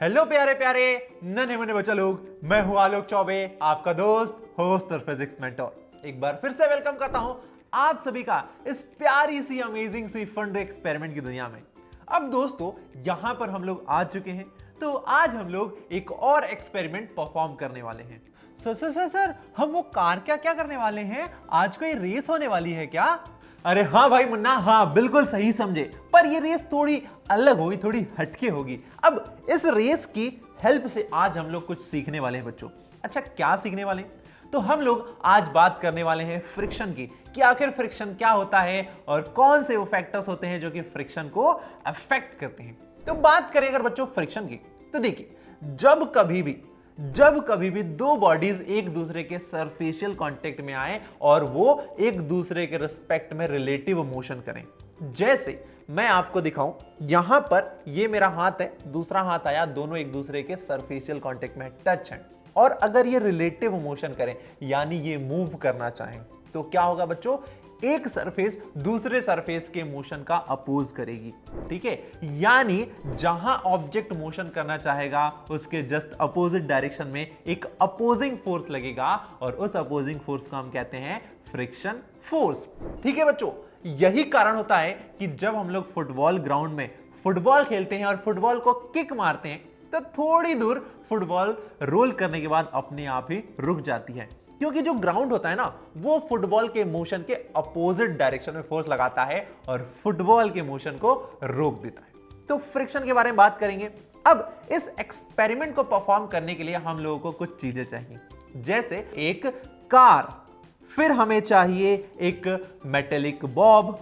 Hello प्यारे प्यारे नन्हे मुन्ने बच्चा लोग, मैं हूं आलोक चौबे, आपका दोस्त, होस्ट और फिजिक्स मेंटोर। एक बार फिर से वेलकम करता हूं आप सभी का इस प्यारी सी अमेजिंग सी फन एक्सपेरिमेंट की दुनिया में। अब दोस्तों यहां पर हम लोग आ चुके हैं, तो आज हम लोग एक और एक्सपेरिमेंट परफॉर्म करने वाले हैं। सर हम वो कार क्या क्या करने वाले हैं? आज कोई रेस होने वाली है क्या? अरे हाँ भाई मुन्ना, हाँ बिल्कुल सही समझे, पर ये रेस थोड़ी अलग होगी, थोड़ी हटके होगी। अब इस रेस की हेल्प से आज हम लोग कुछ सीखने वाले हैं बच्चों। अच्छा, क्या सीखने वाले हैं? तो हम लोग आज बात करने वाले हैं फ्रिक्शन की, कि आखिर फ्रिक्शन क्या होता है और कौन से वो फैक्टर्स होते हैं जो कि फ्रिक्शन को अफेक्ट करते हैं। तो बात करें अगर बच्चों फ्रिक्शन की, तो देखिए जब कभी भी दो बॉडीज एक दूसरे के सरफेशियल कांटेक्ट में आए और वो एक दूसरे के रिस्पेक्ट में रिलेटिव मोशन करें, जैसे मैं आपको दिखाऊं, यहां पर ये मेरा हाथ है, दूसरा हाथ आया, दोनों एक दूसरे के सरफेशियल कांटेक्ट में टच हैं, और अगर ये रिलेटिव मोशन करें यानी ये मूव करना चाहें, तो क्या होगा बच्चों? एक सरफेस दूसरे सरफेस के मोशन का अपोज करेगी। ठीक है, यानी जहां ऑब्जेक्ट मोशन करना चाहेगा उसके जस्ट अपोजिट डायरेक्शन में एक अपोजिंग फोर्स लगेगा, और उस अपोजिंग फोर्स को हम कहते हैं फ्रिक्शन फोर्स। ठीक है बच्चों, यही कारण होता है कि जब हम लोग फुटबॉल ग्राउंड में फुटबॉल खेलते हैं और फुटबॉल को किक मारते हैं, तो थोड़ी दूर फुटबॉल रोल करने के बाद अपने आप ही रुक जाती है, क्योंकि जो ग्राउंड होता है ना, वो फुटबॉल के मोशन के अपोजिट डायरेक्शन में फोर्स लगाता है और फुटबॉल के मोशन को रोक देता है। तो फ्रिक्शन के बारे में बात करेंगे। अब इस एक्सपेरिमेंट को परफॉर्म करने के लिए हम लोगों को कुछ चीजें चाहिए, जैसे एक कार, फिर हमें चाहिए एक मेटेलिक बॉब,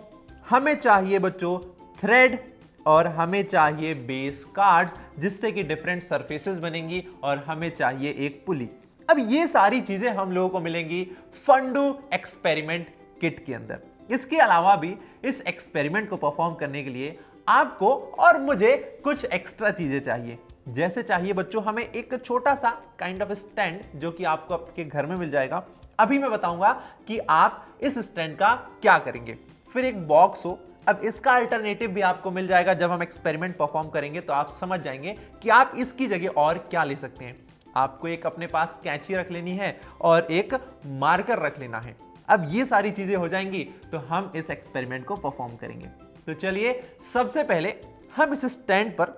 हमें चाहिए बच्चों थ्रेड, और हमें चाहिए बेस कार्ड्स जिससे कि डिफरेंट सरफेसेस बनेंगी, और हमें चाहिए एक पुली। अब ये सारी चीजें हम लोगों को मिलेंगी फंडू एक्सपेरिमेंट किट के अंदर। इसके अलावा भी इस एक्सपेरिमेंट को परफॉर्म करने के लिए आपको और मुझे कुछ एक्स्ट्रा चीजें चाहिए। जैसे चाहिए बच्चों हमें एक छोटा सा काइंड ऑफ स्टैंड, जो कि आपको आपके घर में मिल जाएगा। अभी मैं बताऊंगा कि आप इस स्टैंड का क्या करेंगे। फिर एक बॉक्स हो। अब इसका अल्टरनेटिव भी आपको मिल जाएगा। जब हम एक्सपेरिमेंट परफॉर्म करेंगे तो आप समझ जाएंगे कि आप इसकी जगह और क्या ले सकते हैं। आपको एक अपने पास कैंची रख लेनी है और एक मार्कर रख लेना है। अब ये सारी चीजें हो जाएंगी तो हम इस एक्सपेरिमेंट को परफॉर्म करेंगे। तो चलिए, सबसे पहले हम इस स्टैंड पर,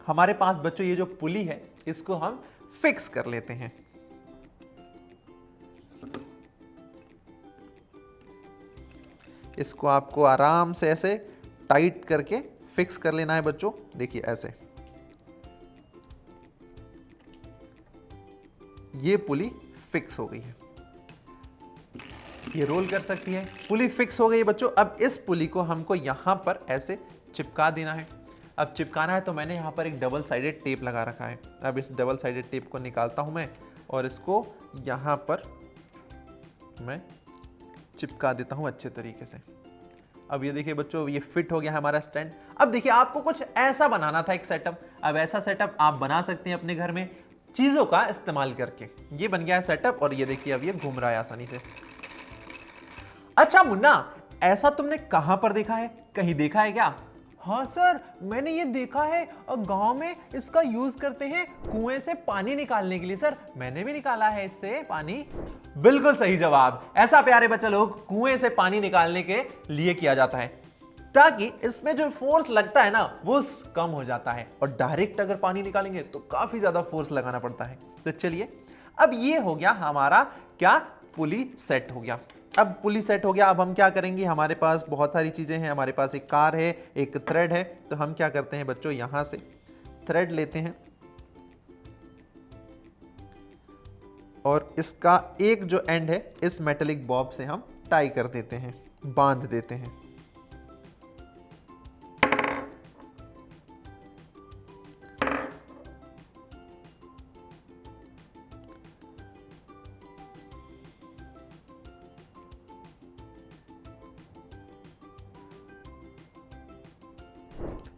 हमारे पास बच्चों ये जो पुली है, इसको हम फिक्स कर लेते हैं। इसको आपको आराम से ऐसे टाइट करके फिक्स कर लेना है बच्चों। देखिए ऐसे, ये पुली फिक्स हो गई है, ये रोल कर सकती है। पुली फिक्स हो गई है बच्चों। अब इस पुली को हमको यहां पर ऐसे चिपका देना है। अब चिपकाना है तो मैंने यहां पर एक डबल साइडेड टेप लगा रखा है। अब इस डबल साइडेड टेप को निकालता हूं मैं, और इसको यहां पर मैं चिपका देता हूं अच्छे तरीके से। अब ये देखिए बच्चों, ये फिट हो गया हमारा स्टैंड। अब देखिए, आपको कुछ ऐसा बनाना था एक सेटअप। अब ऐसा सेटअप आप बना सकते हैं अपने घर में चीजों का इस्तेमाल करके। ये बन गया है सेटअप, और ये देखिए अब ये घूम रहा है आसानी से। अच्छा मुन्ना, ऐसा तुमने कहां पर देखा है? कहीं देखा है क्या? हाँ सर, मैंने ये देखा है, और गांव में इसका यूज करते हैं कुएं से पानी निकालने के लिए। सर, मैंने भी निकाला है इससे पानी। बिल्कुल सही जवाब। ऐसा प्यारे बच्चे लोग, कुएं से पानी निकालने के लिए किया जाता है, ताकि इसमें जो फोर्स लगता है ना, वो कम हो जाता है। और डायरेक्ट अगर पानी निकालेंगे तो काफी ज्यादा फोर्स लगाना पड़ता है। तो चलिए, अब ये हो गया हमारा क्या, पुली सेट हो गया। अब पुली सेट हो गया। अब हम क्या करेंगे, हमारे पास बहुत सारी चीजें हैं। हमारे पास एक कार है, एक थ्रेड है। तो हम क्या करते हैं बच्चों, यहां से थ्रेड लेते हैं, और इसका एक जो एंड है इस मेटेलिक बॉब से हम टाई कर देते हैं, बांध देते हैं।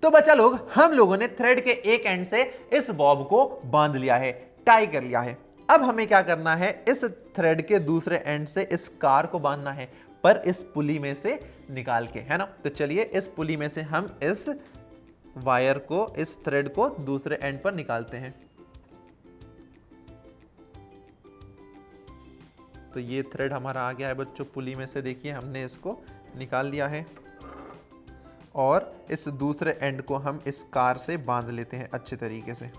तो बच्चा लोग, हम लोगों ने थ्रेड के एक एंड से इस बॉब को बांध लिया है, टाई कर लिया है। अब हमें क्या करना है, इस थ्रेड के दूसरे एंड से इस कार को बांधना है, पर इस पुली में से निकाल के, है ना। तो चलिए, इस पुली में से हम इस वायर को, इस थ्रेड को दूसरे एंड पर निकालते हैं। तो ये थ्रेड हमारा आ गया है बच्चों पुली में से, देखिए हमने इसको निकाल लिया है और इस दूसरे एंड को हम इस कार से बांध लेते हैं अच्छे तरीके से।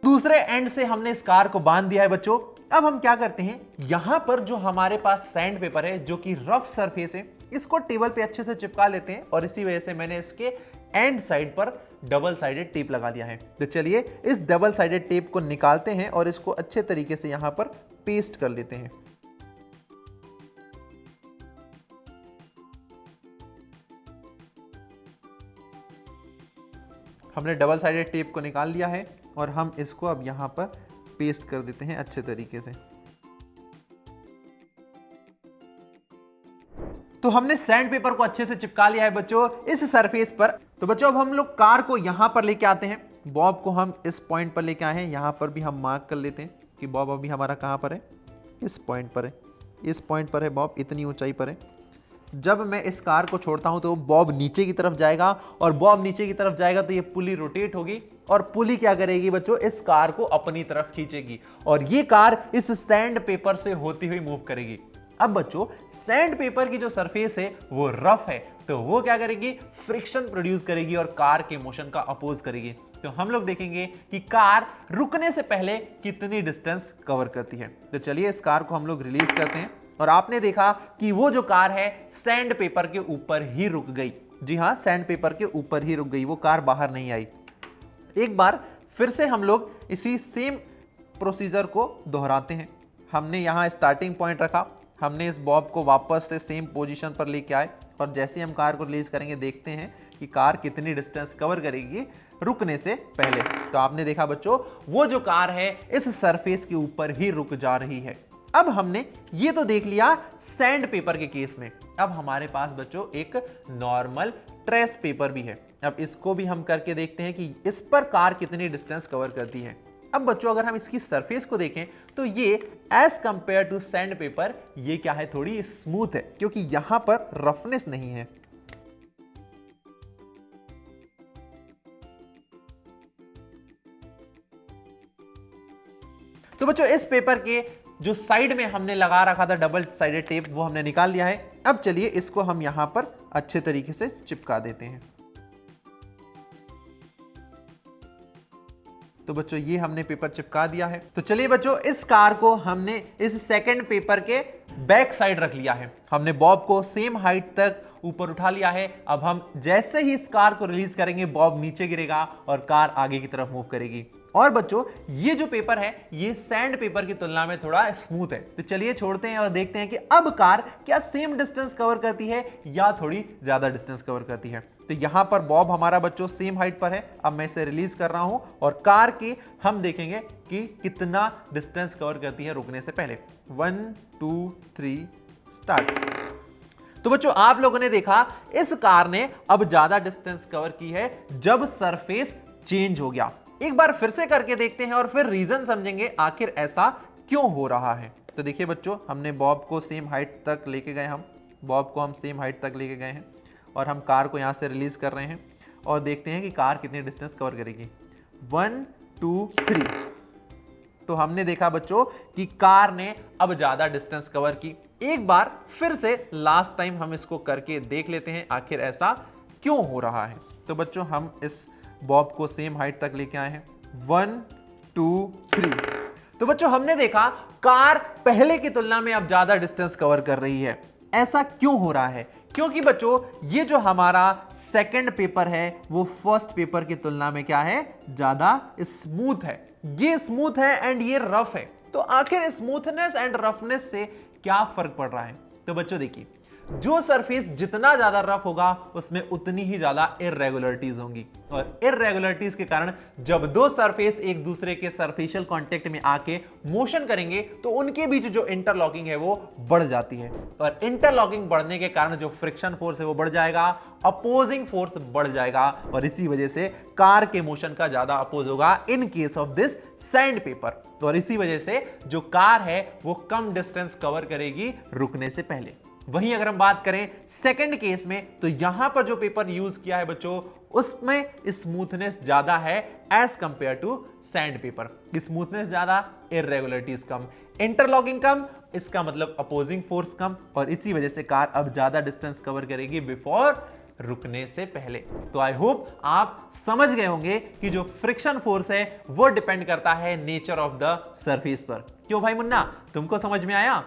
दूसरे एंड से हमने इस कार को बांध दिया है बच्चों। अब हम क्या करते हैं, यहां पर जो हमारे पास सैंड पेपर है जो कि रफ सरफेस है, इसको टेबल पे अच्छे से चिपका लेते हैं और इसी वजह से मैंने इसके एंड साइड पर डबल साइडेड टेप लगा दिया है। तो चलिए इस डबल साइडेड टेप को निकालते हैं और इसको अच्छे तरीके से यहां पर पेस्ट कर लेते हैं। हमने डबल साइडेड टेप को निकाल लिया है और हम इसको अब यहां पर पेस्ट कर देते हैं अच्छे तरीके से। तो हमने सैंड पेपर को अच्छे से चिपका लिया है बच्चों इस सरफेस पर। तो बच्चों अब हम लोग कार को यहां पर लेके आते हैं। बॉब को हम इस पॉइंट पर लेके आए हैं, यहां पर भी हम मार्क कर लेते हैं कि बॉब अभी हमारा कहां पर है, इस पॉइंट पर है। इस पॉइंट पर है बॉब, इतनी ऊंचाई पर है। जब मैं इस कार को छोड़ता हूं तो बॉब नीचे की तरफ जाएगा और बॉब नीचे की तरफ जाएगा तो ये पुली रोटेट होगी और पुली क्या करेगी बच्चों, इस कार को अपनी तरफ खींचेगी और ये कार इस सैंड पेपर से होती हुई मूव करेगी। अब बच्चों सैंड पेपर की जो सरफेस है वो रफ है, तो वो क्या करेगी, फ्रिक्शन प्रोड्यूस करेगी और कार के मोशन का अपोज करेगी। तो हम लोग देखेंगे कि कार रुकने से पहले कितनी डिस्टेंस कवर करती है। तो चलिए इस कार को हम लोग रिलीज करते हैं और आपने देखा कि वो जो कार है सैंड पेपर के ऊपर ही रुक गई। जी हां, सैंड पेपर के ऊपर ही रुक गई, वो कार बाहर नहीं आई। एक बार फिर से हम लोग इसी सेम प्रोसीजर को दोहराते हैं। हमने यहां स्टार्टिंग पॉइंट रखा, हमने इस बॉब को वापस से सेम पोजीशन पर लेके आए और जैसे हम कार को रिलीज करेंगे देखते हैं कि कार कितनी डिस्टेंस कवर करेगी रुकने से पहले। तो आपने देखा बच्चों वो जो कार है इस सरफेस के ऊपर ही रुक जा रही है। अब हमने ये तो देख लिया सैंड पेपर के केस में। अब हमारे पास बच्चों एक नॉर्मल ट्रेस पेपर भी है। अब इसको भी हम करके देखते हैं कि इस पर कार कितनी डिस्टेंस कवर करती है। अब बच्चों अगर हम इसकी सरफेस को देखें तो ये as compare to sandpaper ये क्या है, थोड़ी स्मूथ है क्योंकि यहां पर रफनेस नहीं है। तो बच्चों इस पेपर के जो साइड में हमने लगा रखा था डबल साइडेड टेप वो हमने निकाल लिया है। अब चलिए इसको हम यहां पर अच्छे तरीके से चिपका देते हैं। तो बच्चों ये हमने पेपर चिपका दिया है। तो चलिए बच्चों इस कार को हमने इस सेकंड पेपर के बैक साइड रख लिया है। हमने बॉब को सेम हाइट तक ऊपर उठा लिया है। अब हम जैसे ही इस कार को रिलीज करेंगे बॉब नीचे गिरेगा और कार आगे की तरफ मूव करेगी। और बच्चों ये जो पेपर है ये सैंड पेपर की तुलना में थोड़ा स्मूथ है। तो चलिए छोड़ते हैं और देखते हैं कि अब कार क्या सेम डिस्टेंस कवर करती है या थोड़ी ज्यादा डिस्टेंस कवर करती है। तो यहां पर बॉब हमारा बच्चों सेम हाइट पर है। अब मैं इसे रिलीज कर रहा हूं और कार की हम देखेंगे कि कितना डिस्टेंस कवर करती है रुकने से पहले। 1 2 3 स्टार्ट। तो बच्चों आप लोगों ने देखा इस कार ने अब ज्यादा डिस्टेंस कवर की है जब सरफेस चेंज हो गया। एक बार फिर से करके देखते हैं और फिर रीजन समझेंगे आखिर ऐसा क्यों हो रहा है। तो देखिए बच्चों हमने बॉब को सेम हाइट तक लेके गए, हम बॉब को हम सेम हाइट तक लेके गए हैं और हम कार को यहां से रिलीज कर रहे हैं और देखते हैं कि कार कितनी डिस्टेंस कवर करेगी। 1 2 3। तो हमने देखा बच्चों कि कार ने अब ज्यादा डिस्टेंस कवर की। एक बार फिर से लास्ट टाइम हम इसको करके देख लेते हैं आखिर ऐसा क्यों हो रहा है। तो बच्चों हम इस बॉब को सेम हाइट तक लेके आए हैं। 1 2 3। तो बच्चों हमने देखा कार पहले की तुलना में अब ज्यादा डिस्टेंस कवर कर रही है। ऐसा क्यों हो रहा है? क्योंकि बच्चों ये जो हमारा सेकंड पेपर है वो फर्स्ट पेपर की तुलना में क्या है, ज्यादा स्मूथ है। ये स्मूथ है एंड ये रफ है। तो आखिर स्मूथनेस एंड रफनेस से क्या फर्क पड़ रहा है? तो बच्चों देखिए जो सरफेस जितना ज्यादा रफ होगा उसमें उतनी ही ज्यादा इररेगुलरिटीज होंगी, और इररेगुलरिटीज के कारण जब दो सरफेस एक दूसरे के सरफेशियल कांटेक्ट में आके मोशन करेंगे तो उनके बीच जो इंटरलॉकिंग है वो बढ़ जाती है, और इंटरलॉकिंग बढ़ने के कारण जो फ्रिक्शन फोर्स है वो बढ़ जाएगा, अपोजिंग फोर्स बढ़ जाएगा, और इसी वजह से कार के मोशन का ज्यादा अपोज होगा in case of this sand paper. और इसी वजह से जो कार है वो कम डिस्टेंस कवर करेगी रुकने से पहले। वहीं अगर हम बात करें सेकंड केस में, तो यहां पर जो पेपर यूज किया है बच्चों उसमें स्मूथनेस ज्यादा है as compare to sandpaper. Smoothness ज्यादा, इररेगुलरिटीज कम, इंटरलॉकिंग कम, इसका मतलब अपोजिंग फोर्स कम, और इसी वजह से कार अब ज्यादा डिस्टेंस कवर करेगी बिफोर रुकने से पहले। तो आई होप आप समझ गए होंगे कि जो फ्रिक्शन फोर्स है वो डिपेंड करता है नेचर ऑफ द सरफेस पर। क्यों भाई मुन्ना, तुमको समझ में आया?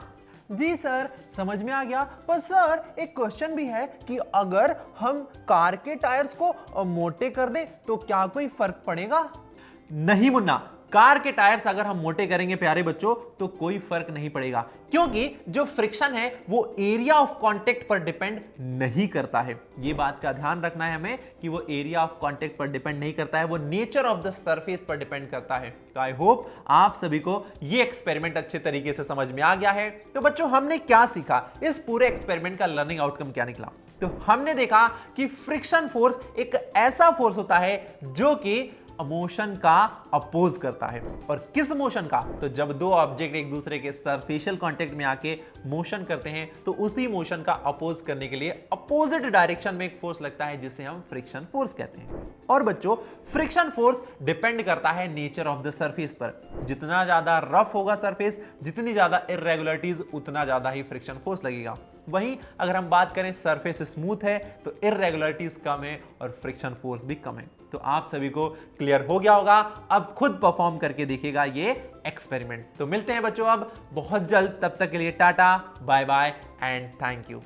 जी सर, समझ में आ गया। पर सर एक क्वेश्चन भी है कि अगर हम कार के टायर्स को मोटे कर दें तो क्या कोई फर्क पड़ेगा? नहीं मुन्ना, कार के टायर्स अगर हम मोटे करेंगे प्यारे बच्चों तो कोई फर्क नहीं पड़ेगा, क्योंकि जो फ्रिक्शन है वो एरिया ऑफ कांटेक्ट पर डिपेंड नहीं करता है। ये बात का ध्यान रखना है हमें कि वो एरिया ऑफ कांटेक्ट पर डिपेंड नहीं करता है, वो नेचर ऑफ द सरफेस पर डिपेंड करता है। तो आई होप आप सभी को ये एक्सपेरिमेंट अच्छे तरीके से समझ में आ गया है। तो बच्चों हमने क्या सीखा, इस पूरे एक्सपेरिमेंट का लर्निंग आउटकम क्या निकला? तो हमने देखा कि फ्रिक्शन फोर्स एक ऐसा फोर्स होता है जो कि मोशन का अपोज करता है। और किस मोशन का? तो जब दो ऑब्जेक्ट एक दूसरे के सरफेशियल कांटेक्ट में आके मोशन करते हैं तो उसी मोशन का अपोज करने के लिए अपोजिट डायरेक्शन में एक फोर्स लगता है जिसे हम फ्रिक्शन फोर्स कहते हैं। और बच्चों फ्रिक्शन फोर्स डिपेंड करता है नेचर ऑफ द सरफेस पर। जितना ज्यादा रफ होगा सरफेस, जितनी ज्यादा इररेगुलरिटीज, उतना ज्यादा ही फ्रिक्शन फोर्स लगेगा। वहीं अगर हम बात करें सरफेस स्मूथ है तो इररेगुलरिटीज कम है और फ्रिक्शन फोर्स भी कम है। तो आप सभी को क्लियर हो गया होगा, अब खुद परफॉर्म करके देखिएगा ये एक्सपेरिमेंट। तो मिलते हैं बच्चों अब बहुत जल्द, तब तक के लिए tata, bye bye and thank you.